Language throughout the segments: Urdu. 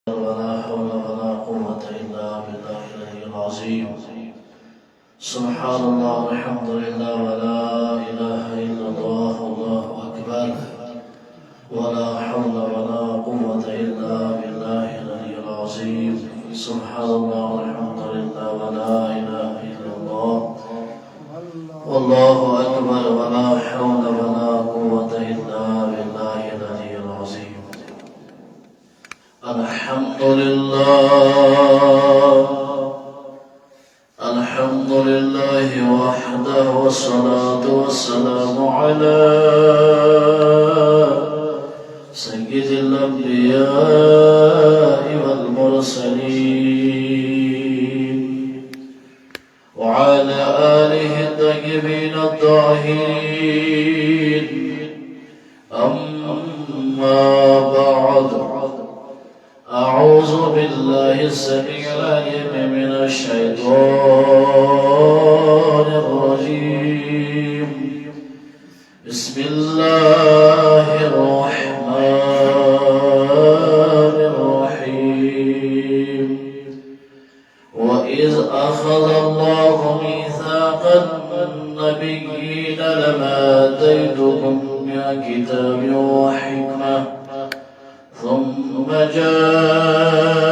ولا حول ولا قوة إلا بالله العلي العظيم. سبحان الله والحمد لله ولا إله إلا الله والله أكبر ولا حول ولا قوة إلا بالله العلي العظيم. سبحان الله والحمد لله ولا إله إلا الله والله أكبر ولا حول ولا قوة إلا بالله العلي العظيم. الحمد لله وحده والصلاة والسلام على سيد الأنبياء والمرسلين وعلى آله الطيبين الطاهرين. أما بعد، أعوذ بالله السميع العليم من الشيطان الرجيم. بسم الله الرحمن الرحيم. وإذ أخذ الله ميثاق النبيين لما آتيتكم من كتاب وحكمة ثم جاءكم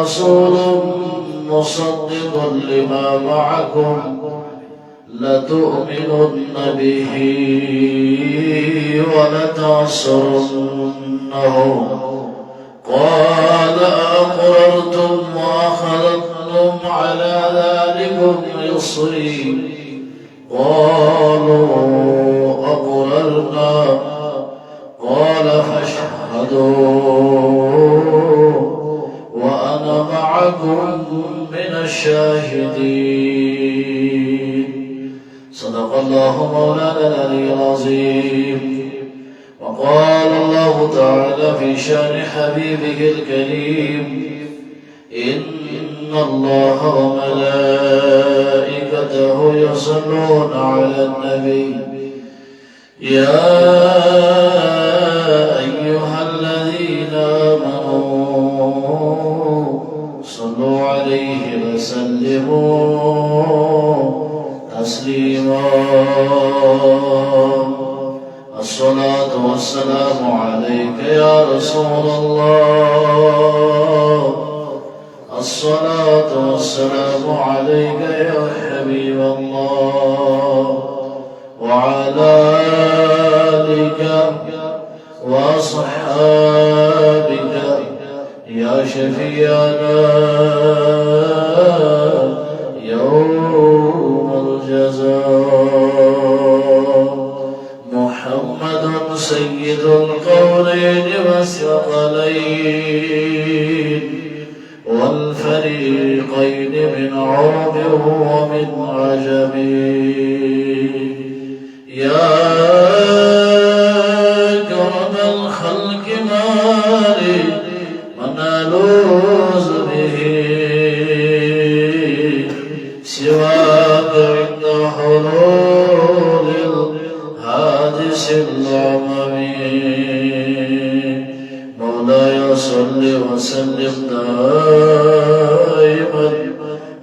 رسول مصدق لما معكم لتؤمنن به ولتنصرنه قال أقررتم وأخذتم على ذلكم إصري قالوا أقررنا قال فاشهدوا وأنا معكم من الشاهدين. صدق الله مولانا العلي العظيم. وقال الله تعالى في شأن حبيبه الكريم: إن الله وملائكته يصلون على النبي يا أيها الذين آمنوا صلوا عليه وسلموا تسليما. الصلاة والسلام عليك يا رسول الله، الصلاة والسلام عليك يا حبيب الله، وعلى آلك وأصحابك يا شفيعنا يوم الجزاء. محمد سيد القولين والثقلين والفريقين من عرب ومن عجم. يا كرم الخلق مالي من ألوذ به سواك عند حلول الحادث العممي. مولاي صل وسلم دائما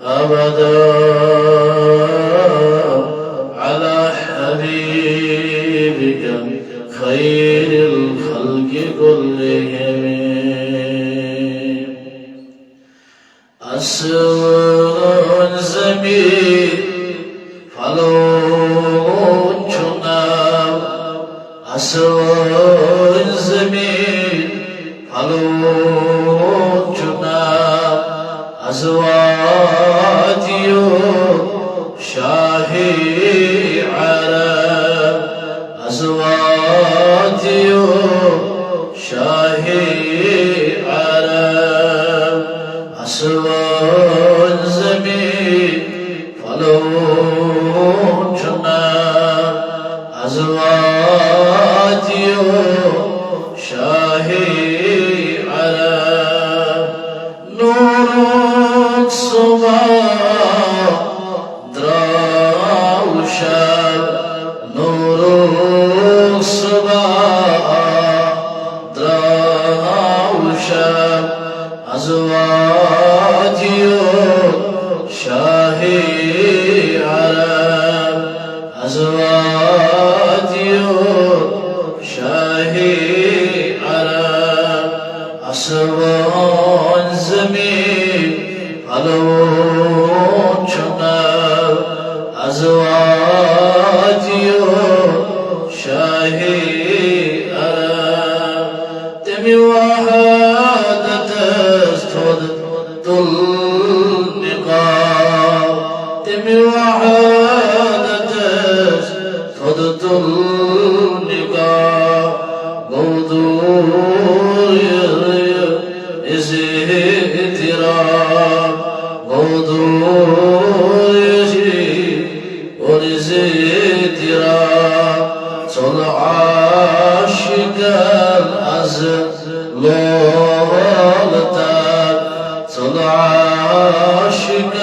أبدا على حبيبك خير الخلق كلهم. أسرار زمين فلون جناب، أسرار زمين فلون جناب، أزواجي شاهي عرب، أزواجي شاهي عرب، أسوان زمين فلون جناب، أزواجي شاهي عرب. نورك صباح دراوشب، نورك صباح دراوشب أزواجي شاهي عرب أزواجي شاهي عرب أسوان زمين علون شنب أزواجي شاهي عرب تمي وحدة استود النقاب تمي وحدة استود النقاب موضوع ازهتراب موضوع ازهتراب صلع عاشق الأزلولتاب صلع عاشق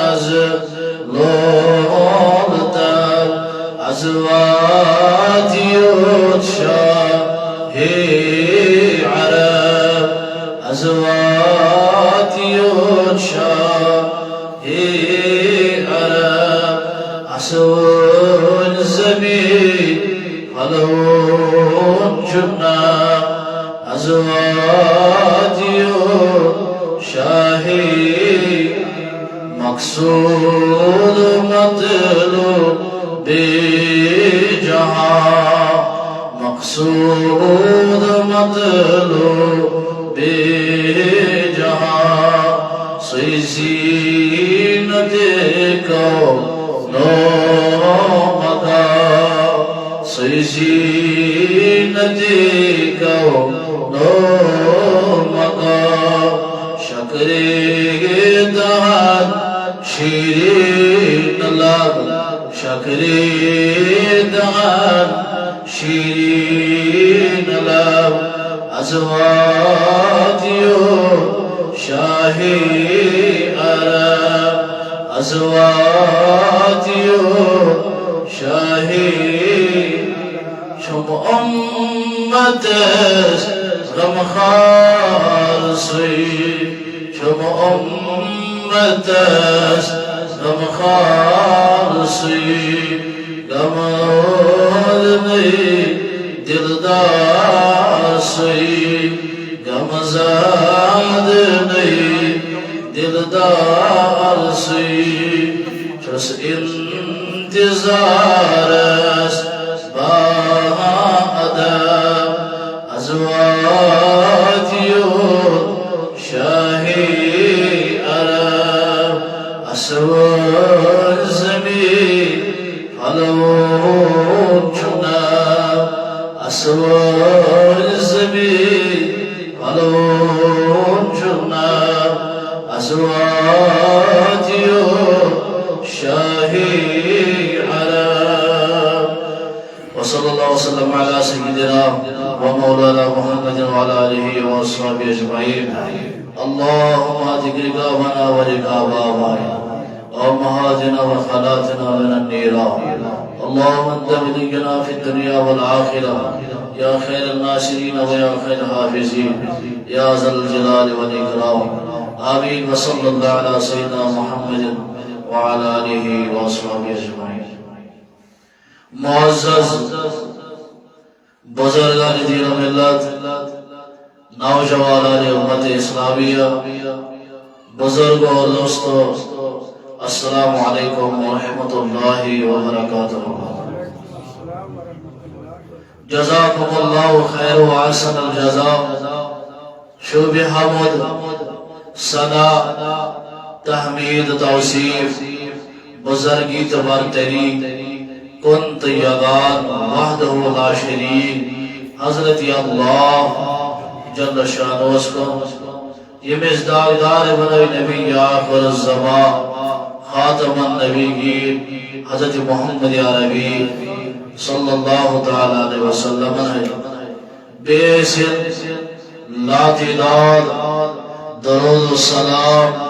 الأزلولتاب أزواجي شاهي عرب أزواجي شاهي عرب أسون زمين علون جبنا أزواجي شاهي مقصود مطلوب بجهان مقصود مطلوب بجهان زينة كون مقام زينة كون مقام شکری دهان شیرین لب شکری دهان شیرین لب أزواجي شاهي عرب أزواجي شاهي شم أمتس غم خالصي شم أمتس غم خالصي غم علمي دلدارسي غم زادني دلدارسي جس انتظارس بعد أزواجي شاهي عرب أسوار زمين علون جناب أسوار زمين علون جناب أزواجي شاهي عرب وصلى الله وسلم على سيدنا ومولانا محمد وعلى آله وأصحابه أجمعين اللهم هات رقابنا ورقاب آبائنا وأمهاتنا وخالاتنا من النيران اللهم انت ولينا في الدنيا والآخرة يا خير الناصرين ويا خير الحافظين يا ذا الجلال والإكرام آمين وصلى الله على سيدنا محمد وعلى آله وأصحابه أجمعين معزز بزرگان دین و ملت نوجوانان امت اسلامیہ بزرگوں اور دوستوں السلام علیکم ورحمۃ اللہ وبرکاتہ جزاکم اللہ خیر و احسن الجزاء شعب حمد ثنا تحمید توصیف بزرگی تبرتری كنت يغان وحده لا شريك حضرت اللہ جل شانہ کو یہ مزدار بنوی نبی آخر الزمان خاتم النبیین حضرت محمد عربی صلی اللہ تعالی علیہ وسلم ہے بے سن لا تعداد درود السلام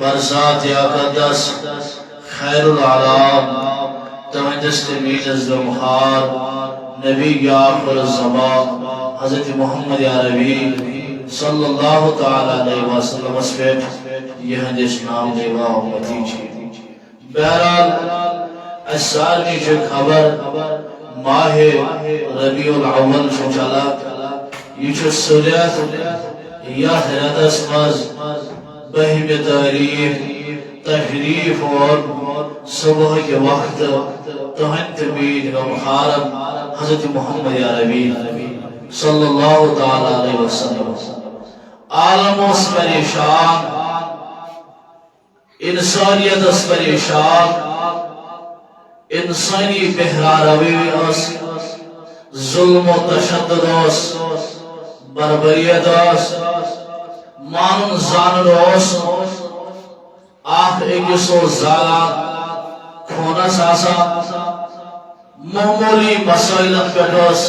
برزات اقدس خیر العالم تمجست میجز دمخار نبی آخر الزمان حضرت محمد عربی صلی اللہ تعالی علیہ وسلم اسپیٹ یہ حدیث نام دیوا امتی چی بہرحال اس سارنی چھ خبر ماہ ربیع الاول چلا یہ چھ سلیت یا حیرت مز بہم تاریخ تحریف اور صبح کے وقت تہن تبید و محارم حضرت محمد عربی صلی اللہ تعالی علیہ وسلم عالم اس پریشان انسانیت اس پریشان انسانی بہرا روی اس ظلم و تشدد اس بربریت اس مانن زانن اس آخ اگسو زالان کھونس آسا معمولی مسائلت پیٹوس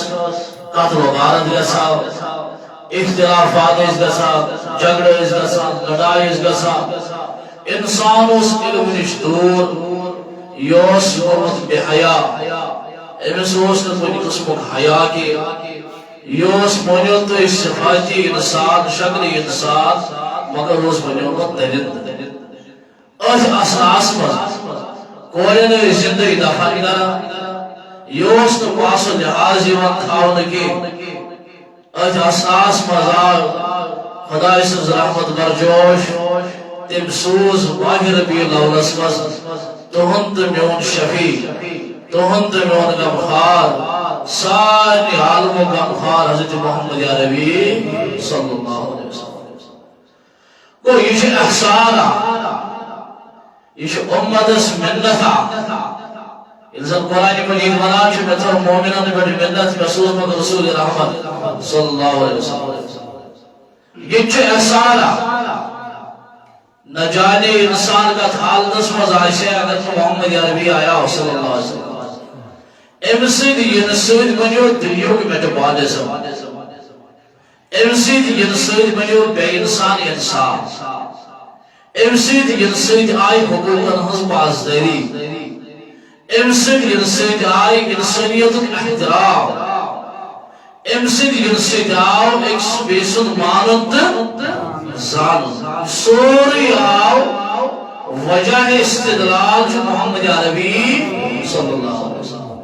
قتل و غارت گسا اختلافات اس گسا جگڑ اس گسا لڑائی اس گسا انسان اس علم نش دور یوس یومت بے حیا امس اوس نہ قسمک حیا کی یوس بنیو تو صفاتی انسان شکل انسان مگر اس بنیو درند اس اساس مز کوئی زندگی دفع یوس نہ پاس و لحاظ تھاون کی اس اساس مزار خدا سز رحمت برجوش تم سوز ماہ ربیع الاول مز تہند میون شفیع تہند میون غمخار سارے عالم و غمخار حضرت محمد عربی صلی اللہ علیہ وسلم کو یہ احسانا یہ امتس منتا انسان قرآن مجید منان چھ مطلب مومنان بڑی منت رسول رحمت صلی اللہ علیہ وسلم یہ چھ احسانا نہ جانے انسان کا حالت مز آئے اگر محمد عربی آیا صلی اللہ علیہ وسلم ام سید یہ سید بنیو دنیا کی میٹابولزم ام سید یہ سید بنیو بے انسان انسان ام سید یہ سید آئی حقوق ہنز پاسداری ام سید آئی انسانیت احترام ام سید آو ایک بیسن مانت زان سوری آو وجہ استدلال جو محمد عربی صلی اللہ علیہ وسلم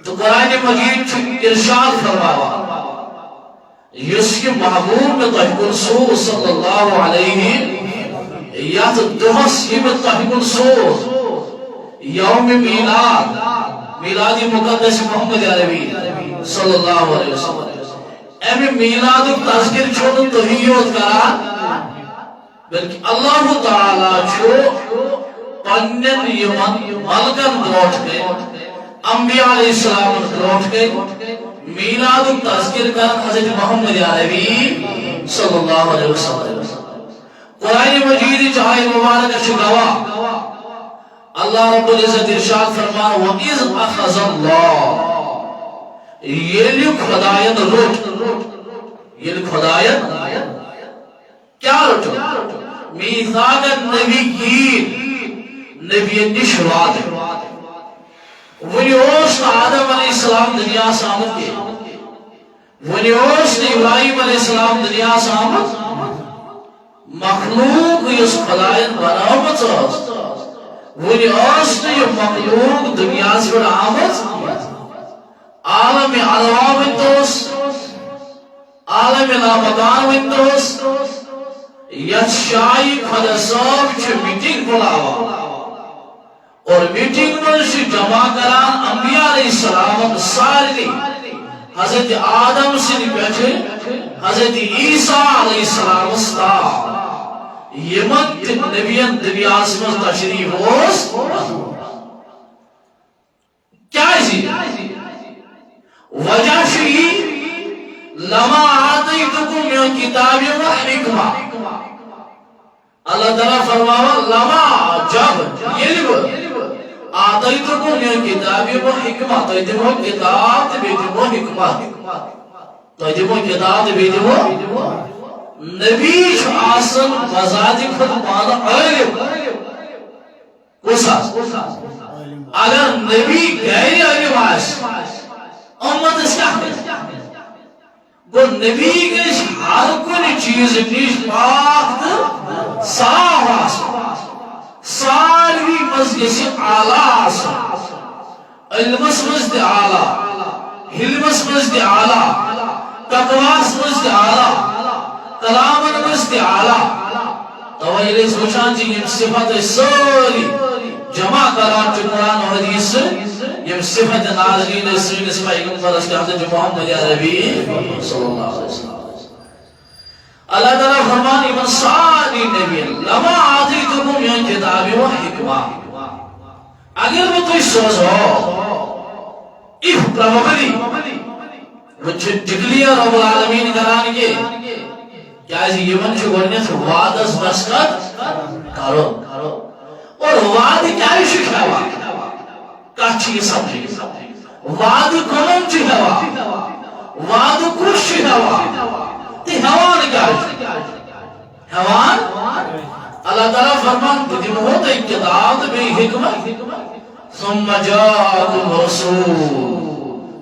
تو قرآن مجید ارشاد فرماوا یس کی محبوب میں تحقیق سو صلی اللہ علیہ یا تو دہس یہ میں تحقیق سو یوم میلاد میلادی مقدس محمد عربی صلی اللہ علیہ وسلم امی میلاد تذکر چھوڑن توحیت کرا بلکہ اللہ تعالیٰ چھو پنن یمن ملکن گروٹ گئے انبیاء علیہ السلام گروٹ گئے میلاد تذکر کر حضرت محمد عربی صلی اللہ علیہ وسلم قرآن مجید چاہے مبارک شکوا اللہ رب العزت ارشاد فرما وَإِذْ أَخَذَ اللَّهُ یہ لکھ خدایت روٹ یہ لکھ خدایت کیا روٹ میثاق النبیین نبی نشواد ونیوس آدم علیہ السلام دنیا سامت کے ونیوس ابراہیم علیہ السلام دنیا سامت مخلوق اس خدایت برامت ونیوس مخلوق دنیا سے برامت عالم علوہ ونتوس عالم لامکان ونتوس یت شاہی خدا صاحب چھ میٹنگ بلاوا اور میٹنگ میں سے جمع کران انبیاء علیہ السلام سارے حضرت آدم سے بیٹھے حضرت عیسیٰ علیہ السلام استا یمن نبیان دنیا سے تشریف ہوس کیا ہے وجہ شئی لما آتیتکم من کتاب و حکمہ اللہ تعالیٰ فرماوا لما جب یلب آتیتکم من کتاب و حکمہ تو دیمو کتاب بیدیمو حکمہ تو دیمو کتاب بیدیمو نبی آسن بذات خود مانا علم کسا اگر نبی غیر علم آس امت اس کیا گو نبی گیش ہر کن چیز نیش پاک صاف آسا ساروی مز گیش آلہ آسا علمس مز دی آلہ حلمس مز دی آلہ تقواس مز دی آلہ کلامن مز دی آلہ توائلے سوچان جی یم صفت ساری جمع کران چھ قرآن و حدیث یم صفت ناظرین سینس پیغمبر حضرت محمد عربی صلی اللہ علیہ وسلم اللہ تعالیٰ فرمانی من ساری نبی لما آتیتکم من کتاب و حکمہ اگر وہ تو سوز ہو if probably وہ ڈکلیئر رب العالمین کران کے کیا ہے یہ من چھو گرنیت وعدس بسکت کرو اور وعد کیا ہے شکھاوا کچھی سمجھی وعد کون چھوا وعد کچھ چھوا تی حوان کیا ہے حوان اللہ تعالیٰ فرمان بدیم ہوتا ہے کتاب بے حکمت ثم جاءكم رسول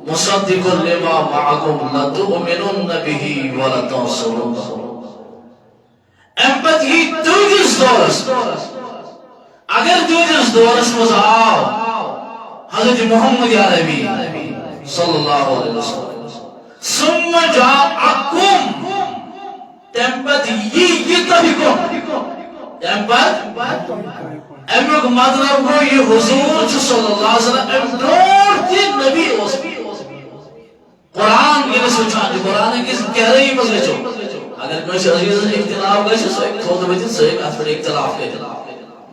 مصدق لما معكم لتؤمنن به ولتنصرنه empathy دوجس دورس اگر دوجس دورس مز آو حضرت محمد عربی صلی اللہ علیہ وسلم ثم جاءكم تمپت یہ تبکم تمپت امیک مطلب گو یہ حضور صلی اللہ علیہ وسلم امدور تی نبی قرآن یہ سوچان قرآن کس کہہ رہی مز لچو اگر کوئی عزیز اختلاف گئے سو ایک تھوڑا بیتی سو ایک اتفر اختلاف گئے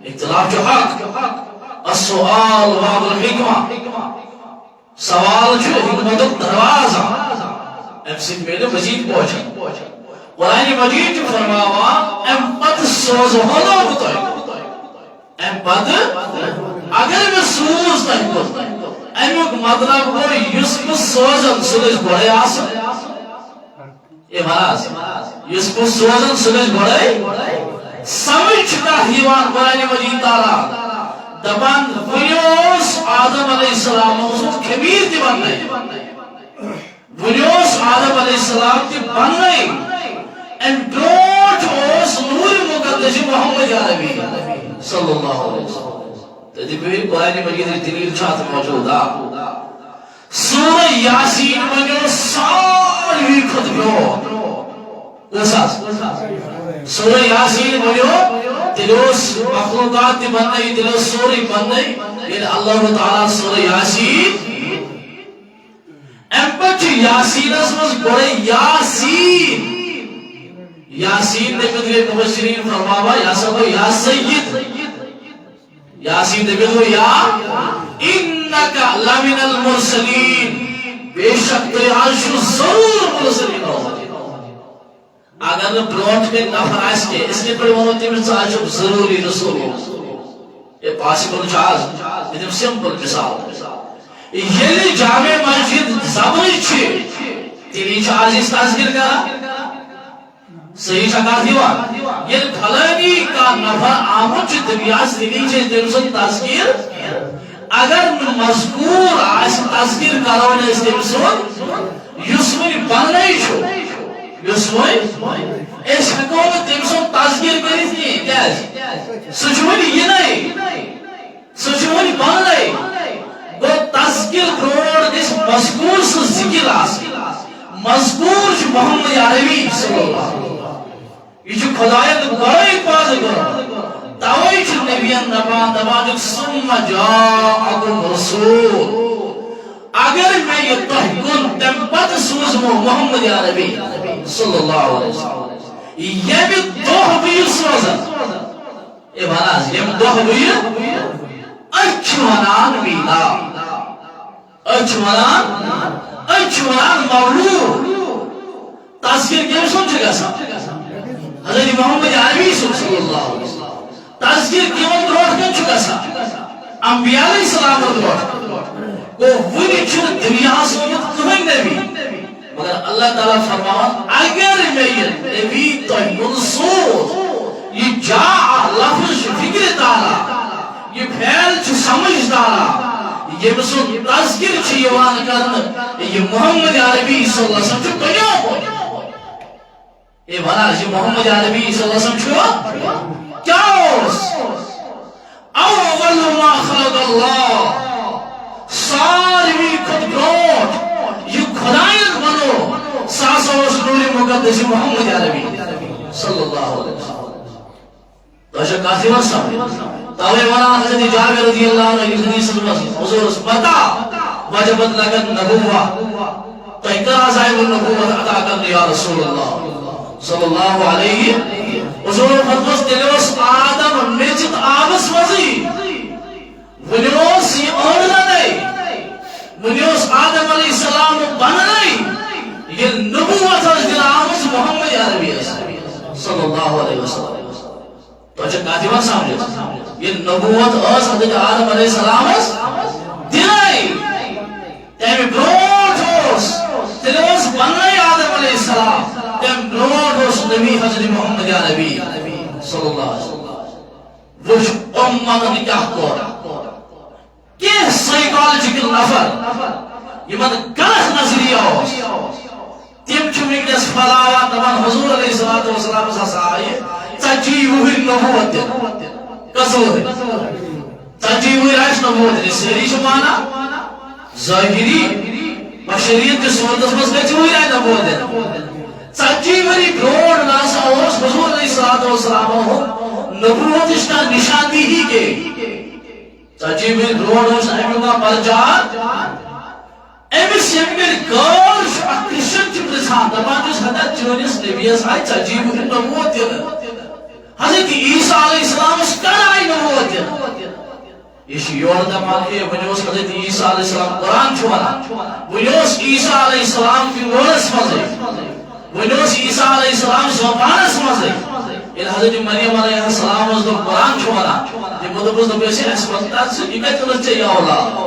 اختلاف جو حق السؤال باب الحکمہ سوال جو حکمت دروازہ امسید میلے مزید پہنچا قرآن مجید جو فرماوا امپت سوز ہونا بتائی امپت اگر میں سوز نہیں کرتا امیک مطلب کو یوسف سوزن سلج بڑے آسا یہ مراز یوسف سوزن سلج بڑے سمجھ کا حیوان قرآن مجید تارا دبان بنیوس آدم علیہ السلام موضوع کبیر تی بن گئی بنیوس آدم علیہ السلام تی بن گئی and don't اوس نور مقدس محمد عربی صلی اللہ علیہ وسلم تدی بہر قرآن مجید دلیل چھات موجود سورہ یاسین منو ساروی خطبیو سورہ یاسین منو دلوس مخلوقات تی بنائی دلوس سوری بنائی یعنی اللہ تعالیٰ سورہ یاسین امپچ یاسین اسمس گوڑے یاسین یاسین نے بدلے مبشرین فرماوا یا سبو یا سید یاسین نے بدلو یا انکا لمن المرسلین بے شک تو یاشو ضرور مرسلین ہو اگر بلوٹ میں نفر آئیس کے اس نے پڑی ونوٹی میں چاہشو ضروری رسول ہو یہ پاسبل چاہز یہ سمپل مثال یہ جامع مسجد زبری چھے تیری چاہز اس تذکر کرا صحیح شکا دیوان یہ کھلانی کا نفر آمد چھ دنیاس دنی چھے دنسل تذکیر اگر مذکور آس تذکیر کرونے اس دنسل یسوئی بنائی چھو یسوئی اس حکومت دنسل تذکیر کری تھی کیا سچوئی یہ نہیں سچوئی بنائی وہ تذکیر کروڑ اس مذکور سے ذکر آس مذکور چھ محمد عربی صلی اللہ علیہ وسلم یہ جو خدایت گرائی پاس کرو تاوئی چھ نبیان دبان جو ثم جاءکم رسول اگر میں یہ تحکن تمپت سوزمو محمد عربی صلی اللہ علیہ وسلم یہ بھی دوہ بیر سوزن یہ بناز یہ دوہ بیر اچھوانان بیلا اچھوانان مولود تذکر کیا سمجھے گا سا حضرت محمد عربی صلی اللہ علیہ وسلم تذکر کیوں دروٹ کن چکا سا انبیاء علیہ السلام دروٹ وہ وہی چھر دنیا سمجھت کہیں نبی مگر اللہ تعالیٰ فرمان اگر میں یہ نبی تو منصور یہ جا لفظ فکر دارا یہ پھیل چھ سمجھ دارا یہ مسلم تذکر چھ یوان کرنا یہ محمد عربی صلی اللہ علیہ وسلم چھ کنیوں ہو اے بنا جی محمد عربی صلی اللہ علیہ وسلم چھو کیا اوس اول ما خلق اللہ ساروی کھت برونٹ یہ خدایت بنو ساسا اوس نور مقدس محمد عربی صلی اللہ علیہ وسلم تو اچھا کافی وسلم تاوے ونا حضرت جابر رضی اللہ عنہ یہ حدیث حضور پتا وجبت لگن نبوہ تو اکرا صاحب النبوت عطا کر یا رسول اللہ صلی اللہ علیہ حضور فرموس تلیوس آدم میچت آبس وزی ونیوس یہ اڑنا نہیں ونیوس آدم علیہ السلام بنا نہیں یہ نبوت از دل آبس محمد عربی صلی اللہ علیہ وسلم تو اچھا کاتبہ سامنے یہ نبوت از حضرت آدم علیہ السلام دلائی تیمی بروٹ ہوس تلیوس بنا نہیں آدم علیہ السلام تم برونٹ نبی حضرت محمد عربی صلی اللہ علیہ وسلم وش امت نکاح کور کیا سائیکالوجیکل نفر یہ من غلط نظریہ ہو تم چھ ونکس پھلاوان دپان حضور علیہ السلام ہسا آیہِ 40 وُہٕرۍ نبوت دِنہٕ کس وُہٕرۍ 40 وُہٕرۍ آسہِ نبوت دِنہٕ سٲری چھِ مانان ظٲہری بشریت کِس صورتس منٛز کٔژِ وُہٕرۍ آیہِ نبوت دِنہٕ 40 وری برونٹ ناسا اوس حضور علیہ السلام نبوت کا نشانی ہی کے 40 وری برونٹ اوس امیُک پرچار امس یمگر غور کرسچن چھ پرژھان دپان چھُس ہتا چٲنِس نبیَس آیہِ 40 وری نبوت دِنہٕ حضرت عیسیٰ علیہ السلام کر آیہِ نبوت دِنہٕ یہ یور دپان ہے ونیوس حضرت عیسیٰ علیہ السلام قرآن چھُ ونان ونیوس عیسیٰ علیہ السلام کی ورس منٛزٕے ونیوس عیسیٰ علیہ السلام زبانس مزے یہ حضرت مریم علیہ السلام اس دو قرآن چھوانا یہ مدبوز دو پیسے اس وقت سے یہ کہتے ہیں چاہیے اولاد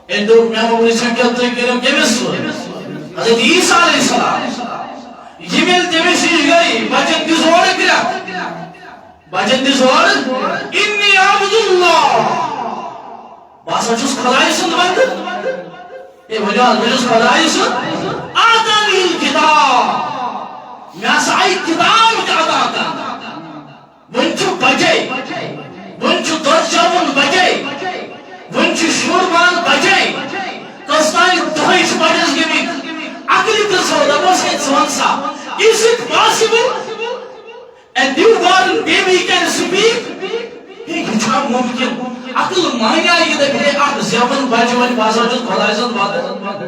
ان دو میں وہ پریسیم کہتے ہیں کہ کیمس حضرت عیسیٰ علیہ السلام یہ ملتے میں شیش گئی بچن کی زور کرا بچن کی زور انی عبد اللہ باسا چوس خدای سن بند یہ وجہ خدای سن آتانی الکتاب میں سائی کتاب کے عطا کرنا ونچو بجے ونچو درجون بجے ونچو شوربان بجے کستائی دہیش بجس گمی اکلی پرسو دبوس ہے سوانسا is it possible a newborn baby can speak یہ چھا ممکن عقل مانیا یہ دکھے آپ زیون بجوان بازا جو خدایزن بات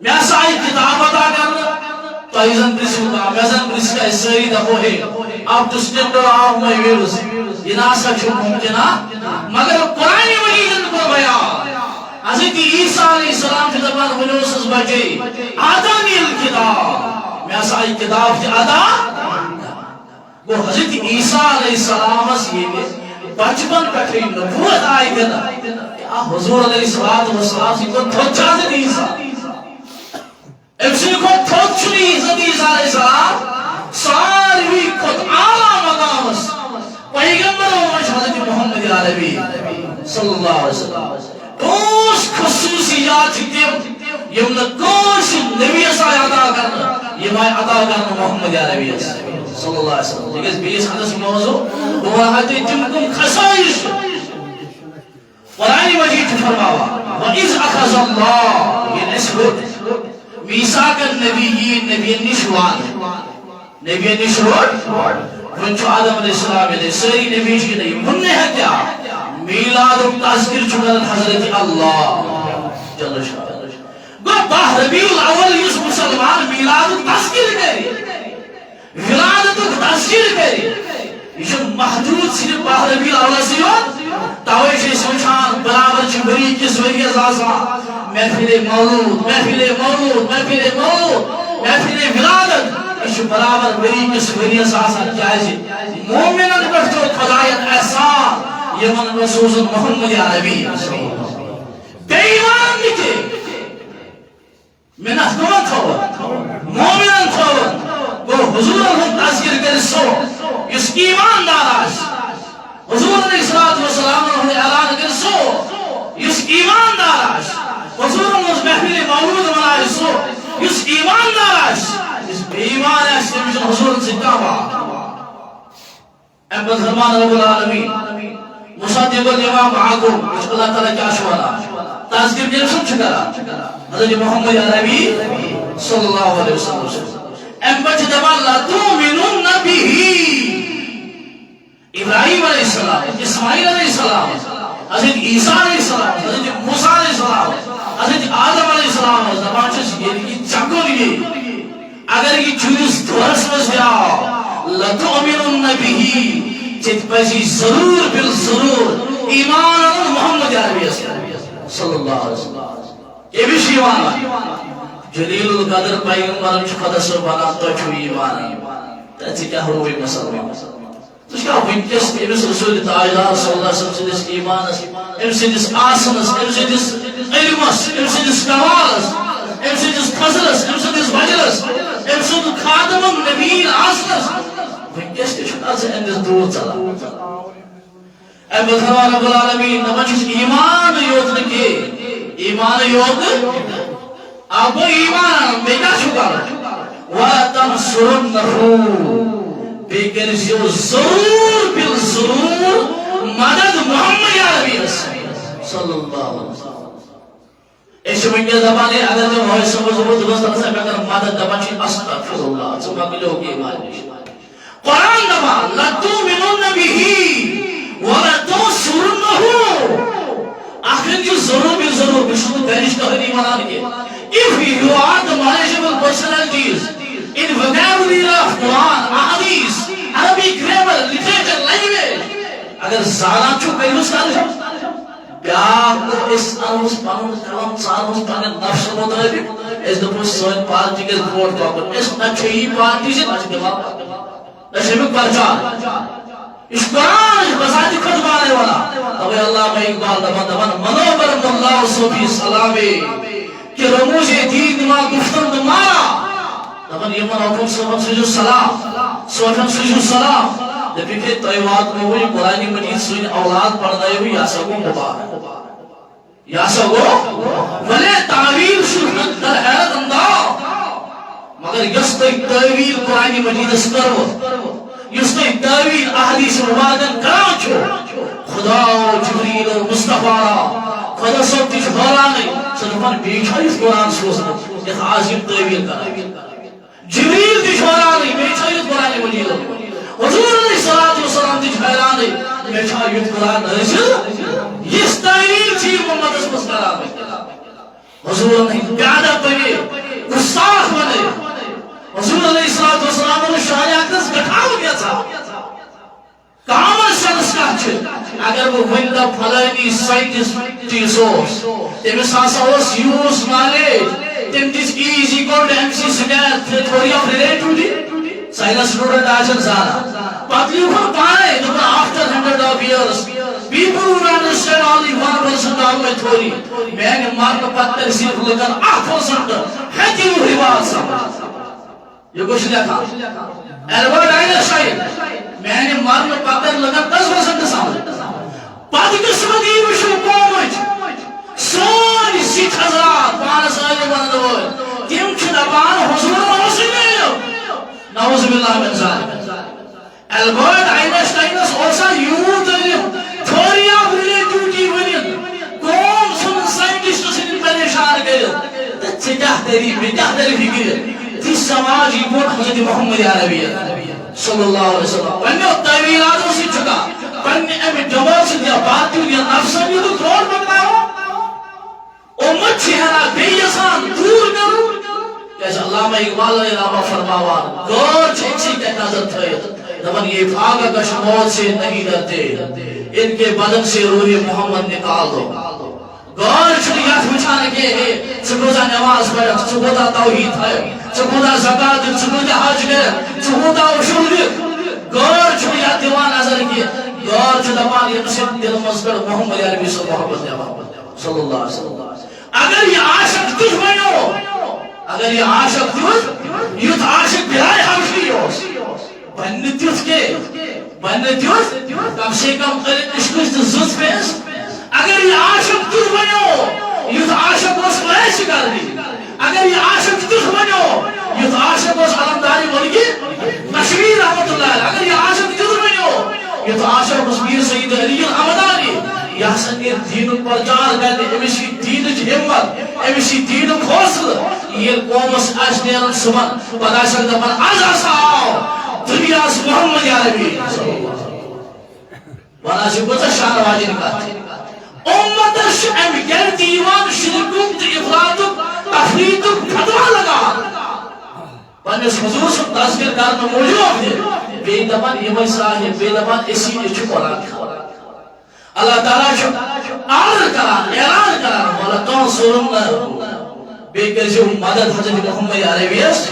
میں سائی کتاب عطا کرنا تو ایزن پرسوکا میزن پرسکا سری دفو ہے آپ تو سٹینڈر آف مائی ویلز یہ ناسا چھو ممکنہ مگر قرآن مجیدن کو بیا حضرت عیسیٰ علیہ السلام کی زبان ونوسس بجے آدانی الکتاب میں سائی کتاب کی عطا وہ حضرت عیسیٰ علیہ السلام یہ بچپن کٹھے نبوت آئی دینا حضور علیہ السلام کو تھوچا دے عیسیٰ امسی کو تھوچنی حضرت عیسیٰ علیہ السلام ساروی خود اعلیٰ مقامس پیغمبر حضرت محمد عربی صلی اللہ علیہ وسلم کوش خصوصیات تم یم کوش نبی صلی عطا کرنا یہ عطا کرنا محمد عربی صلی اللہ علیہ وسلم لیکن بیس حدث موضوع وہ آتے تم کم خصائش قرآن مجید فرماوا وَإِذْ أَخَذَ اللَّهُ یہ نسبت میثاق النبیین نبی نشوان نبی نشوان ونچو آدم علیہ السلام علیہ سری نبی جی نہیں منہ ہے کیا میلاد و تذکر چکر حضرت اللہ جل شاہ گو باہ ربیع الاول یس مسلمان میلاد و تذکر کری ولادت و تذکر کری یہ محدود صرف باہ ربیع الاول سیون تاوی سے سوچان برابر چبری کس وریز آسا محفل مولود محفل مولود محفل مولود محفل ولادت یہ برابر بری کس وریز آسا جائزی مومنن پر جو خدایت احسان یہ من رسول محمد عربی بیمان نکے من احنوان تھوان مومنان تھوان وہ حضور ہم تذکر کر سو اس ایمان داراش حضور علیہ السلام نے اعلان کر سو اس ایمان داراش حضور ہم اس محفل مولود منائے سو اس ایمان داراش اس ایمان ہے حضور سے کعبہ ام فرمان رب العالمین مصدق لما معكم اللہ تعالی کیا شوانا تذکر کے سب چھکرا حضرت محمد عربی صلی اللہ علیہ وسلم ام بچ دبا لا تؤمنون به ابراہیم علیہ السلام اسماعیل علیہ السلام حضرت عیسیٰ علیہ السلام حضرت موسیٰ علیہ السلام حضرت آدم علیہ السلام زبان چیز یہ چکر یہ اگر یہ چیز دورس میں سے آؤ لَتُؤْمِنُنَّ بِهِ چت پسی ضرور بالضرور ایمان محمد عربی صلی اللہ علیہ وسلم یہ بھی ایمان جلیل القدر پیغمبر خدا سبحانہ تو چھو ایمان تیسی کیا ہوئی مسلمان تو کیا ونکس امس رسول تاجدار صلی اللہ علیہ وسلم سندس ایمانس ام سندس آسنس ام سندس علمس ام سندس کمالس ام سندس فضلس ام سندس وجلس ام سند خادم نبیین آسنس ونکس تشکا سے اندس دور چلا ام بخوان رب العالمین نمچس ایمان یوت نکے ایمان یوت آپ ایمان بیگا شکا وَتَنْصُرُنَّهُ بیکر جو ضرور بالضرور مدد محمد عربی صلی اللہ علیہ وسلم ایسے منگے زبانے اگر جو ہوئے سمجھ وہ درست طرح سے اگر مدد دبانچی استغفر اللہ سبحا کے لوگ ایمان قرآن دبا لَتُؤْمِنُنَّ بِهِ وَلَتَنْصُرُنَّهُ آخر جو ضرور بالضرور بشکل دہنش کا ایمان آنے if you are the knowledgeable personalities in vocabulary of Quran, Ahadith, Arabic grammar, literature, language, اگر زیادہ چھو کئی اس کا بیاق اس انوس پانون کلام سانوس پانون نفس مطلب اس دپو سوئن پارٹی کے رپورٹ کاکر اس نچھئی پارٹی سے نچھ دماغ نشمک پرچان اس قرآن اس بساتی خود بانے والا ابھی اللہ میں اقبال دبان منو برم اللہ صوفی سلامے کہ رموز دین ما گفتن دمارا دبن یمن حکم صوفن سجو سلام صوفن سجو سلام جبی کہ طیوات میں ہوئی قرآن مجید سوئن اولاد پڑھنائے ہوئی یا سگو مبارک یا سگو ولی تعویل شرحت در حیرت انداز مگر یستوی تعویل قرآن مجید اس کرو یستوی تعویل احادیث مبارکن کران چھو خدا و جبریل و مصطفیٰ خدا سب تیش بھرانے صرفان بیچھا اس قرآن سوزنا ایک عظیم تعویل کرنا جبریل تیش بھرانے بیچھا اس قرآن مجید حضور علیہ السلام تیش بھرانے بیچھا اس قرآن نرسل اس تعویل چیز محمد اس مسکرانے حضور نے پیادہ پہنے گستاخ بنے حضور علیہ السلام نے شاہی اکرس گھٹاو گیا تھا کامل سنس کہتے اگر وہ ونڈا پھلائنی سائنٹسٹ سوس تیمس آسا ہوس یوز نالیج تیم دیس ایزی کورڈ ایم سی سکیر تھوڑی اف ریلیٹیوٹی سائنس سٹوڈنٹ آشن زانا پتلیو کھن پانے تو after 100 of years people who understand only 1% of my theory میں نے مارک پتر صرف لگن 8% ہے وہ حوال سمجھ یہ کچھ لکھا ایلبرٹ آئنسٹائن میں نے مارن پتر لگا 10% سامنے پت قسمتی وشو قومچ سونی سکھ حضرات پانس آئے بندوئے تیم چھ دبان حضور رسول نعوذ باللہ من ذالک ایلبرٹ آئنسٹائن اوسا یوت تھوری آف ریلیٹیوٹی ونین قوم سن سائنٹسٹ سن پریشان گئے چکہ تیری بکہ تیری فکر تیس سماجی بوٹ حضرت محمد عربی صلی اللہ علیہ وسلم پنیو تعویلاتوں سے چکا پنی امی جمال سے دیا باتیوں دیا نفسان یہ تو تھوڑ بکلاو امت چھینا بیسان دور کرو کیسے علامہ اقبال علیہ رابع فرماوان گور چھیچی کے نظر تھے دبن یہ بھاگا کش موت سے نہیں ڈرتے ان کے بدن سے روح محمد نکال دو گور چھڑیات بچھانے کے ہیں سکوزہ نماز پڑھا سکوزہ توحید ہے سکوزہ زکاة سکوزہ حج ہے سکوزہ اشور گور چھڑیات دیوان نظر کی گور چھڑیات یہ مسجد دل مذکر محمد عربی صلی اللہ علیہ وسلم اگر یہ عاشق تجھ بنو اگر یہ عاشق تجھ یہ عاشق بلائے حوشی ہو بننے تجھ کے بننے تجھ کم سے کم قرد اشکش زد پیس اگر یہ عاشق تجھ بنو یہ عاشق اس پریش کر دی اگر یہ عاشق تجھ بنو یت عاشق اس علمداری ملکی کشمیر رحمت اللہ علیہ اگر یہ عاشق جز بنیو یت عاشق اس میر سید علی الحمدانی یہ ہسا نیر دین پرچار کرنے امس دین ہمت امس دین حوصلہ یہ قومس آج نیرن صبح پتہ چل دپان آج ہسا آو دنیا محمد عربی صلی اللہ علیہ وسلم ونان چھ کۭژاہ شان واجن کتھ امتس ام گرد ایوان شرکک تو افراطک تفریطک فتوا لگان پنس حضور سن تذکر کرنے موجود بے دپان یمے صاحب بے دپان اسی چھ قرآن اللہ تعالیٰ چھ آرڈر کران اعلان کران مولا تنصرن بے کرزیو مدد حضرت محمد عربیس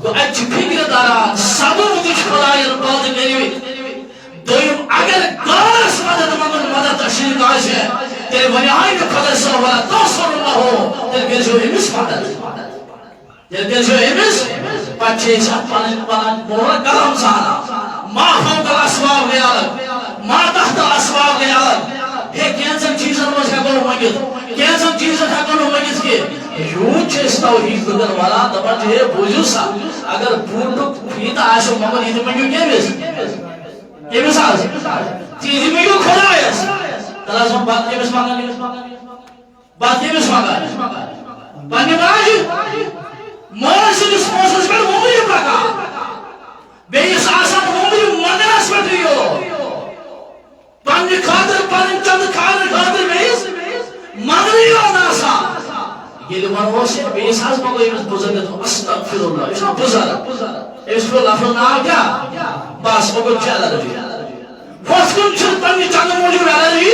تو اتھ فکر تران صبر تہ خدایَن پٲدٕ کٔرِتھ دویم اگر گارس مدد منگن مدد تشریف آسے تیرے ونیائی میں خدا صلی اللہ تنصرن ہو تیرے کرزیو امس مدد تیرے کرزیو امس پچھے ساتھ پنن مورا کلام سانا ما فوق الاسباب گئی الگ ما تحت الاسباب گئی الگ ہے کینسن چیزن مجھ ہکو مگت کینسن چیزن ہکو مگت کے یوں چھس توحید لگن والا دپا چھے بوجھو سا اگر بوٹک فیت آشو مگر یہ مگیو کیمس آز چیزی مگیو خدا ہے تلا سم بات کیمس مانگا بات کیمس مانگا پانی باج مورسی دس موسس پر مومری پکا بیس آسان مومری مدرس پر دیو پانی خاطر پانی چند خاطر بیس مدری و ناسا یہ لوگ ہوسے بیس آس مگو ایمس بزرگ تو استغفر اللہ اس میں بزرگ ایمس پر لفظ نام کیا باس مگو چیل رجی فسکن چھر پانی چند موجود رجی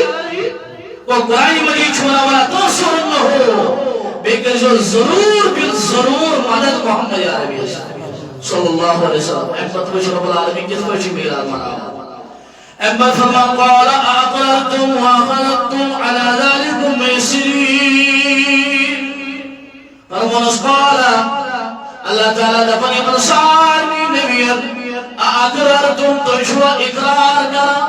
وہ قرآن مجید چھوڑا والا تو سرن ہو بیکر جو ضرور مدد محمد عربی صلی اللہ علیہ وسلم امت وچ رب العالمین کس پچ میلاد منا امت فرما قال اقررتم واخذتم على ذلكم ميسرين فرمانس قال اللہ تعالی دفنی برسانی نبی اقررتم تشوى اقرار کرا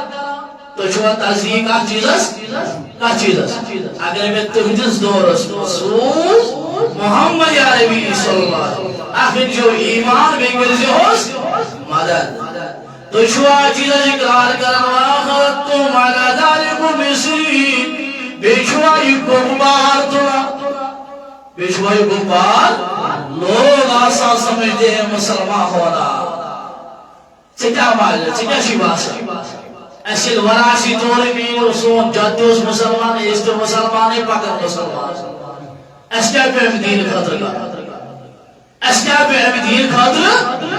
تشوى تصدیق کا چیزس اگر میں تہندس دورس رسول محمد عربی صلی اللہ علیہ وسلم آخر جو ایمان بے گرزی ہوس مدد تشوى چیزس اقرار کرا واخذتم على ذلكم مصرین بیشوى یہ گمبار تھوڑا بیشوى یہ گمبار لوگ آسان سمجھتے ہیں مسلمان ہونا چکا ماجر چکا شیباسا ایسے وراسی طور میں سون جاتے اس مسلمان اس تو مسلمان ہی پاکر مسلمان اس کیا پہ ہمیں دین خاطر کا اس کیا پہ ہمیں دین خاطر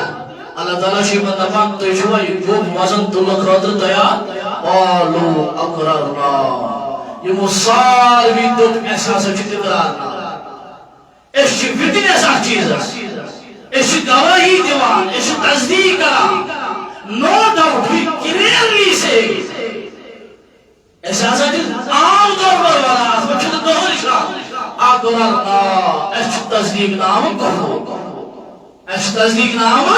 اللہ تعالیٰ شیبن دفان تو شوہ جو موزن دلہ خاطر تیار قالو اقرارنا یہ مصار بھی دکھ احساس چکتے قرارنا اس چی فتن ایسا چیز اس چی گواہی دیوان اس چی تصدیق کرا no doubt we clearly say ایسا چیز عام طور پر والا اس میں چھتے دہر شاہ اقرارنا اس چی تصدیق نام کہو اس تصدیق نام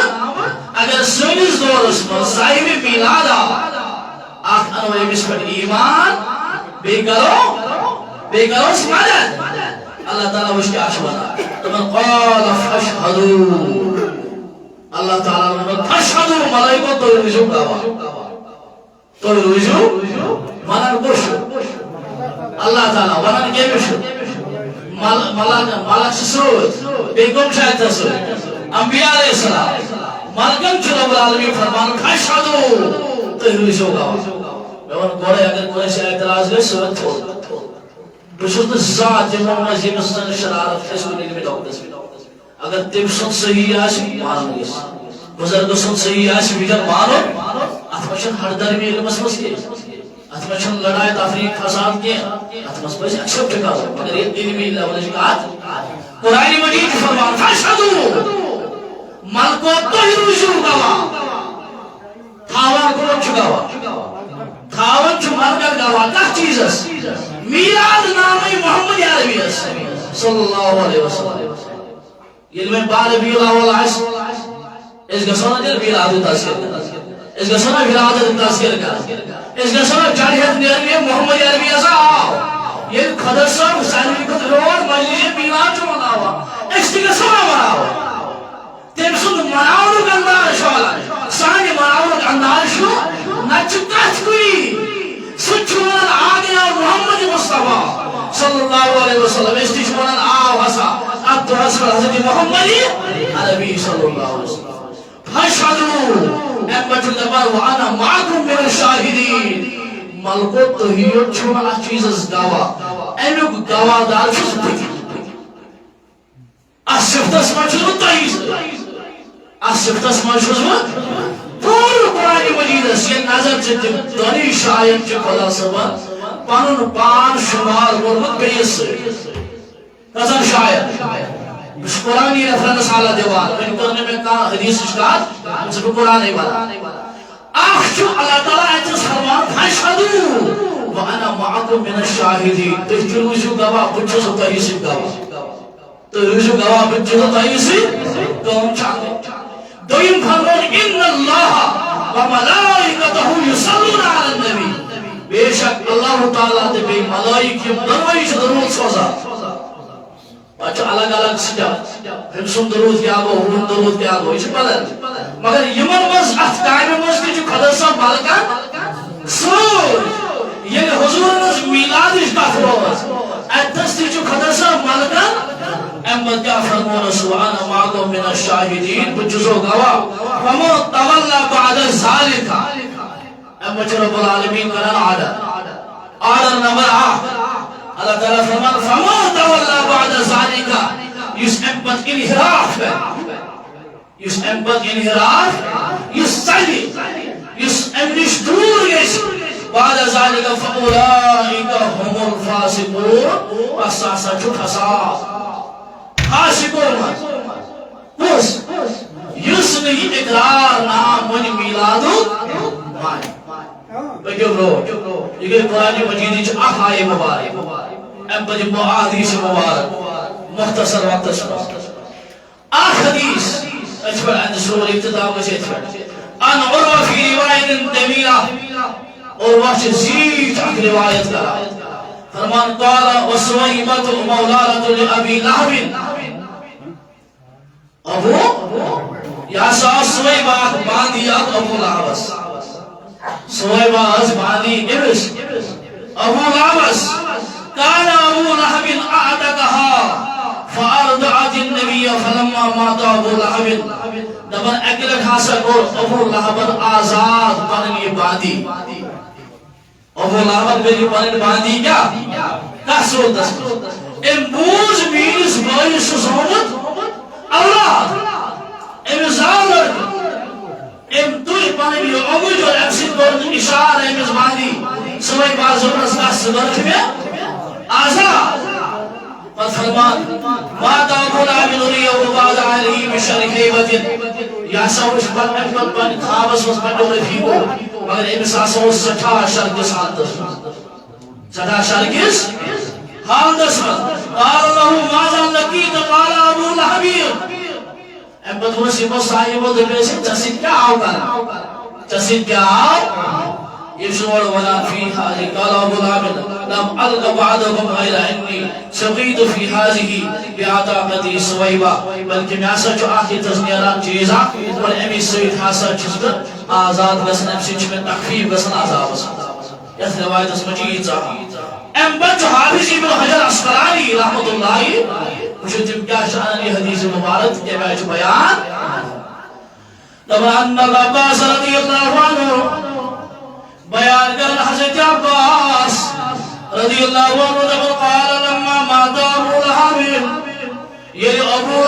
اگر سنیز دورس پر صاحب میلادا آخ انوے مس پر ایمان بے کرو سمجھت اللہ تعالیٰ وشکی آشوانا تمہیں قال فاشہدو اللہ تعالیٰ نے فاشہدو ملائکو تو رجوع گاوا تو رجوع منن گوشو اللہ تعالیٰ ونن گیمشو ملک سسرود بیگم شاید تسرود انبیاء علیہ السلام ملکم چلو بالعالمین فرمان فاشہدو تو رجوع گاوا میں ان گوڑے اگر کوئی سے اعتراض گئے سوچ چھوڑ بشرط ذات امام عظیم سن شرارت اس کو نگمی ڈاکٹس اگر تم سن صحیح آسی مانو گیس بزرگ سن صحیح آسی بگر مانو اتمشن ہر درمی علمس مس کے اتمشن لڑائی تفریق فساد کے اتمس بس اکشب ٹکا ہو مگر یہ علمی لیول جکات قرآن مجید فرمان فاشہدو ملکو تو رجوع گوا تھاوان کو چگاوا تھاون چھ مرگر گوا کس چیزس میلاد نامی محمد عربی صلی اللہ علیہ وسلم یہ میں بار بیلا والا اس گسونا دل میلاد تذکر اس گسونا میلاد تذکر کا اس گسونا جاریت نرمی محمد عربی صاحب یہ خدا صاحب حسین کو روز مجلس میلاد چھ مناوا اس کی گسونا مناوا تم سن مناونک انداز سان مناونک انداز نچ کت کوئی سچون آگیا محمد مصطفیٰ صلی اللہ علیہ وسلم اس تیش ونان آو حسا عبد حسن حضرت محمدی عربی صلی اللہ علیہ وسلم فاشهدوا امت الدبار وانا معكم من الشاهدين ملکوت توحید چھوڑا اس چیز گوا امیک گوا دار چھس بتی صفتس من چھس تیز صفتس من چھس پور قرآن مجید یہ نظر چھ دنی شاید چھ خدا صبح پنن پان شمار ورمت بیس نظر شاید بس قرآنی ریفرنس حالا دیوار میں کرنے میں کہا حدیث اشکار مجھے قرآن ہی بات آخشو اللہ تعالیٰ ایتس فرمان فاشهدوا وانا معكم من الشاهدين تجھو روزو گواہ بچھو سو تحیسی گواہ تو روزو گواہ بچھو سو تحیسی کون چاہتے دویم فرمان ان اللہ وملائکتہ یصلون علی النبی بے شک اللہ تعالیٰ تے بے ملائکی دروئی سے درود سوزا اچھا الگ الگ سجا ہم سن درود کیا گو ہم درود کیا گو یہ پتہ مگر یمن مز افکار مز کی جو خدا صاحب بالکان سوچ یہ حضور نز میلاد اس کا فروز اتس کی جو خدا صاحب بالکان احمد کیا فرمون سبحان معكم من الشاہدین بجزو گوا ومن تولا بعد ذالک احمد رب العالمین کرن آرڈر نمبر 8 اللہ تعالیٰ فرمان فَمَا تَوَلَّا بَعْدَ ذَلِكَ یس امپت انحراف ہے یس امپت انحراف یس چلی یس امنش دور گیس بعد ذَلِكَ فَأُولَئِكَ هُمُ الْفَاسِقُونَ پس آسا چھو فساد فاسقون پس یس نہیں اقرار نام من میلادو مائی بکیو برو یہ قرآن مجید چھ آخائی مبارک ام بجی معادیث مبارک مختصر آخ حدیث اجبر عند سور ابتداء وجہ ان عروہ فی روایت طویلہ عروہ چھ زیت اک روایت کرا فرمان قال وسویبۃ مولارۃ لابی لہب ابو یا سا سویبہ باندیات ابو لہب سویبہ از بانی ابس ابو لابس کان ابو لہب اعتقها فارضعت النبی فلما مات ابو لہب دبن اکلک حاصل کر ابو لہب آزاد پننی باندی ابو لہب میری پنن باندی کیا کسو دس ام بوز مینس بائیس سومت اللہ ام زالر ام توی پانی لیو اگوی جو اپسید کرد اشار امز باندی سوائی باز ورس کا صدرت میں آزاد پس فرمان ماتا ابو لہب نوری ابو بعد علیہ بشرک حیبت یا سوش پر احمد بن خوابس وز بندو رفیقو مگر امس آسوس سٹھا شرکس حالتس سٹھا شرکس حالتس قال اللہ ماذا لکیت قال ابو لہب احمد ورسی صاحب و دبی سے چسید کیا آو کرا چسید کیا آو يشعر ولا في هذه قال ابو لهب لم الق بعدكم غير اني سقيت في هذه بعتاقتي سويبه بلکہ میں سا جو آخری تزنیران چیزا اور امی سوید حاصل چیز آزاد گسن امسی چھ میں تخفیف گسن عذاب گسن اس روایت اس مجید زا ام بچ حافظ ابن حجر عسقلانی رحمت اللہ مجھے تم کیا شان یہ حدیث مبارک کے بیچ بیان طبعا ان العباس رضی اللہ عنہ بیان کرنا حضرت عباس رضی اللہ عنہ جب قال لما مات ابو لہب یہ ابو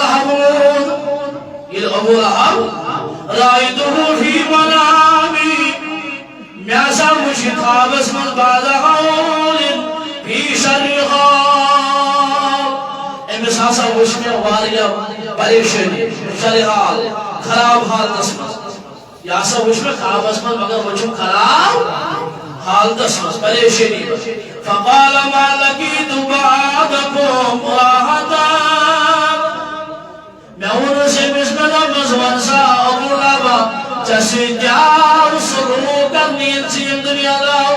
لہب رائدہو فی منامی میاسا مجھے خوابس من بعد حول فی شر خواب امس آسا مجھ میں واریا پریشنی شر حال خراب حال دسمت یا سا وچ میں خوابس من مگر وچ خراب حالتس من پریشانی فقال ما لقيت بعدكم راحتا میں ان سے مسکنا مزون سا ابو لہب جیسے جار سلوک کرنی انسی دنیا لاؤ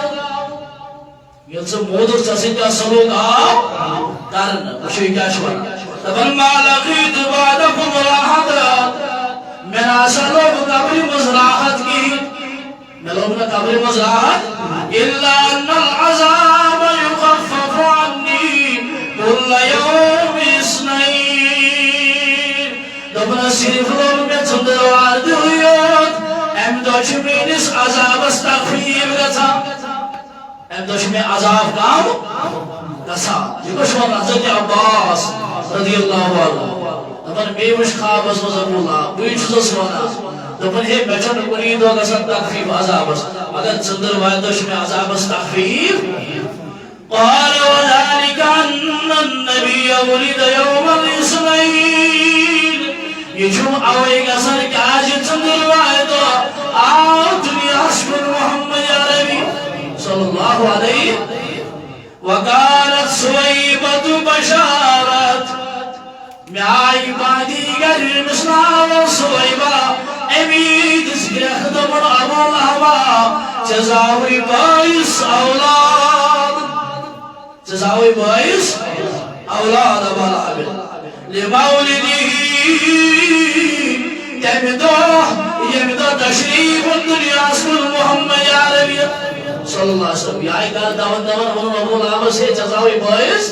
یہ سے مودر جیسے کیا سلوک آؤ کرن مجھے کیا شوئی فقال ما لقيت بعدكم راحتا میں آسا لوگ قبری مزراحت کی میں لوگ قبری مزراحت إلا أن العذاب يخفف عني كل يوم اثنين دبنا صرف لوگ میں ژندروار دہیوت ام دۄہ چھُ میٲنِس عذابس تخفیٖف گژھان ام دۄہ چھُ مےٚ عذاب کم گژھان یہِ کُس وَنان حضرت عباس رضی اللہ عنہ دپان بیٚیہِ وٕچھ خوابس منٛز ابو لہب بٕے چھُسس ونان دپان ہے مےٚ چھُنہٕ کُنی دۄہ گژھان تخفیٖف عذابس مگر ژندروارِ دۄہ چھُ مےٚ عذابس تخفیٖف قال وذلك أن النبي ولد يوم الاثنين يجوم أوي قصر كاج ژندروارِ دۄہ آو دُنیاہس کُن محمد عربی صلى الله عليه وقالت سويبة بشارت معاي بادي قرر مسنا سويبة اميد سكرخ دمر أبو لهب جزاوي بايس أولاد جزاوي بايس أولاد أبو لهب لمولده يمدو تشريف الدنيا اسم محمد عربي صلى الله عليه وسلم يا قال دون ابو لهب سے جزاوي بايس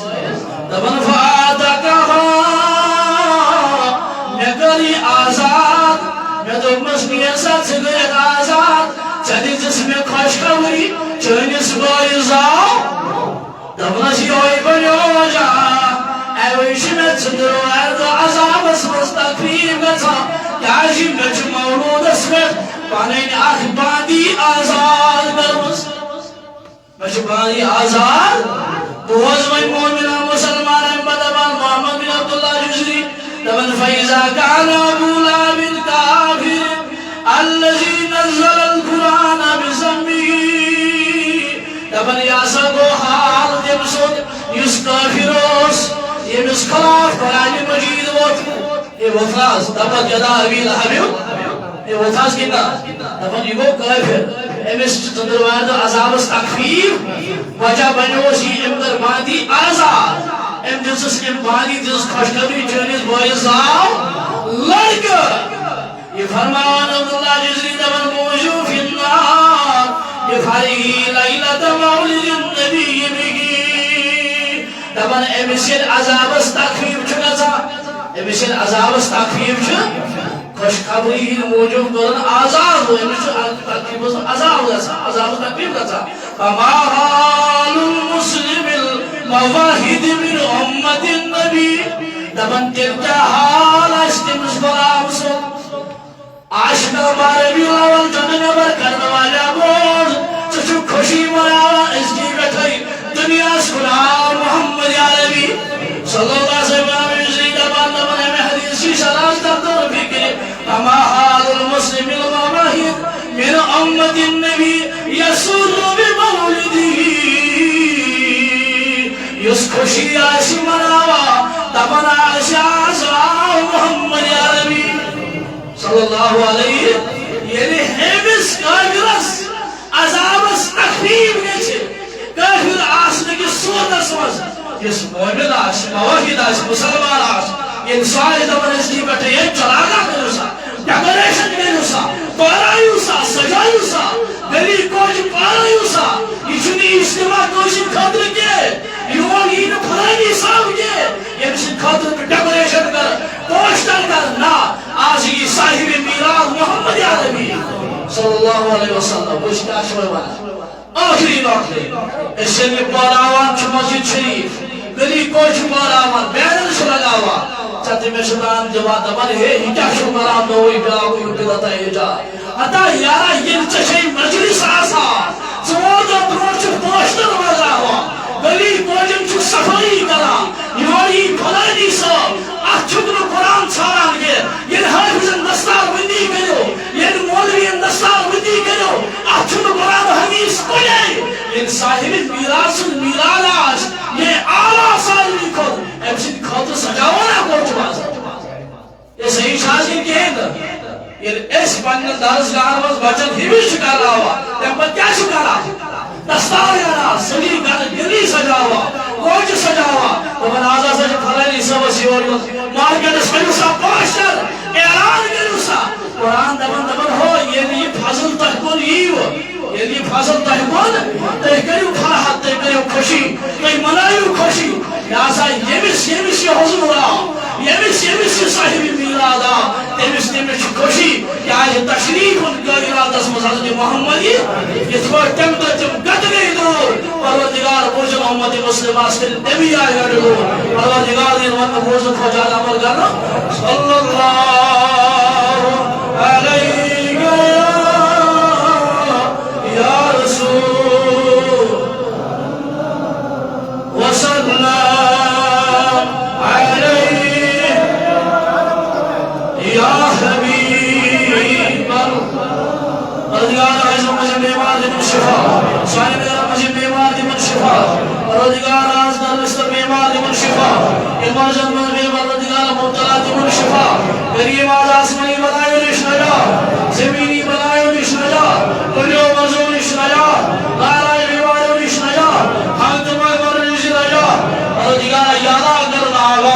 دبن فاتكها مكري آزاد مدومس نيسا تغير آزاد چلی جسم خوشخبری چونس بايزاو دبنس يوي بنيو جا اويش میں ژندروار دۄہ عذابس منٛز تخفیٖف گژھان کیازِ مےٚ چھُ مولوٗدس پٮ۪ٹھ پنٕنۍ اکھ باندی آزاد کٔرمٕژ مےٚ چھُ باندی آزاد بوز وۄنۍ مومنا مسلمان بدبان محمد بن عبداللہ جزری دپان فإذا كان أبو لهب كافر الذي نزل القرآن بذنبه دپان یہِ ہسا گوٚو حال تٔمۍ سُنٛد یُس کٲفِر اوس ییٚمِس خلاف قرآن مجید ووت یہِ ووت حظ تبت یدا ابی لہب یہِ ووت حظ کِنہٕ دپان یہِ گوٚو کٲفِر أمِس چھُ ژندروارِ دۄہ عذابس تخفیٖف وجہ بنیوس یہِ أمۍ کٔر باندی آزاد أمۍ دِژٕس أمۍ باندی دِژٕس خوشخبری چٲنِس بٲیِس زاو لڑکہٕ یہِ فرماوان عبداللہ جزری دپان موجوٗ فی النار بفرحه لیلة مولد النبی بگی دپان أمِس ییٚلہِ عذابس تخفیٖف چھُ گژھان أمِس ییٚلہِ عذابس تخفیٖف چھُ خوشخبری ہٕنٛدۍ موٗجوٗب کوٚرُن آزاد أمِس چھُ تقریٖبس عذاب گژھان عذابس تخفیٖف گژھان فما حال المسلم الموحد من أمة النبی دپان تیٚلہِ کیٛاہ حال آسہِ تٔمِس غلام سُنٛد عاشق ربیع الاول جنہٕ نٮ۪بر کرنہٕ واجا بوز ژٕ چھُکھ خوشی مناوان أزکی پٮ۪ٹھٕے دُنیاہس کُن آو محمد عربی صلی اللہ علیہ وسلم دپان اَمہِ حدیث کی شرح تر فکر فما حال المسلم الموحد من أمة النبی یسر بمولده یُس خوشی آسہِ مناوان دپان آسہِ آز آو محمد عربی صلی اللہ علیہ یعنی ہیمس کافرس عذابس تخفیٖف گژھِ کافر آسنہٕ کِس صوٗرتس منٛز یُس مومن آسہِ موحد آسہِ مسلمان آسہِ ییٚلہِ سُہ آسہِ دپان أزکی پٮ۪ٹھٕے ہے چلاگا کٔرِو سا ڈیکوریشن کٔرِو سا پٲرٲیِو سا سجٲیِو سا گلی کوچہِ پٲرٲیِو سا یہِ چھُنہٕ اجتماع کٲنٛسہِ خٲطرٕ کینٛہہ یور یی نہٕ فلٲنی صٲب کینٛہہ ییٚمہِ سٕنٛدِ خٲطرٕ بہٕ ڈیکوریشن کرٕ پوسٹر کرٕ نہ آز یی صاحب میلاد محمد عربی صلی اللہ علیہ وسلم وٕچھ کیٛاہ چھُ وۄنۍ ونان ٲخری نوکری أسۍ ییٚلہِ پٲراوان چھِ مسجد شریف گلی کوچہِ پٲراوان بینر چھِ لگاوان ژےٚ تہِ مےٚ چھُ دان دِوان دپان ہے یہِ کیٛاہ چھُ کران نوٚوُے بیاکھ بدعت ایجاد ہتا یارا ییٚلہِ ژےٚ چھے مجلس آسان ژور دۄہ برونٛٹھ چھُ پوسٹر بٲگراوان گلی کوچن چھُ صفٲیی کران یور یی فلٲنی صٲب اتھ چھُکھ نہٕ قرآن ژھانڈان کینٛہہ ییٚلہِ حٲفظن دستار بندی کٔرِو ییٚلہِ مولوین دستار بندی کٔرِو اتھ چھُنہٕ قرآن حدیث کُنے ییٚلہِ صاحب میلاد سُنٛد میلاد آسہِ یہِ اعلیٰ ساروی کھۄتہٕ أمۍ سٕنٛدِ خٲطرٕ سجاونا کوٚر چھُ آسان یہِ صحیح چھُ آسان کِہیٖنۍ نہٕ ییٚلہِ أسۍ پننٮ۪ن درسگاہن منٛز بچن ہِوِس چھِ کرناوان تمہِ پتہٕ کیٛاہ چھِ کران دستار انان سلی کران گلی سجاوان کوچہِ سجاوان دپان آز ہسا چھُ فلٲنی صٲبس یور یُن مارکیٹس کٔرِو سا پوسٹر اعلان کٔرِو سا قرآن دبن ہو یہ فضل تحکون یہ فضل تحکون تہ کریو فرحت تہ کریو خوشی تہ منائیو خوشی لہذا یمس یہ حضور یمس یہ صاحب میلاد تمس خوشی کیاز تشریف کائناتس مز حضرت محمد یہ تم تم گت گئی دور پروردگار بوجھ محمد مسلم تمی آئے گا دور پروردگار نے ون بوجھ کو جانا عمل کرنا صلی اللہ علیہ یا رسول وسلم علیہ یا حبیب پروردگار عز مجھے بیمار دن شفا سائن میرا مجھے بیمار دن شفا پروردگار عز در بیمار دن شفا اماجن من بے پروردگار مبتلا دن شفا غریب آسمانی بنائیو نش نجات زمینی بنائیو نش نجات کلیو مرزو نش نجات لائرائی بیماریو نش نجات حق تمہیں مرز نش نجات پروردگار یادا کرنا آگا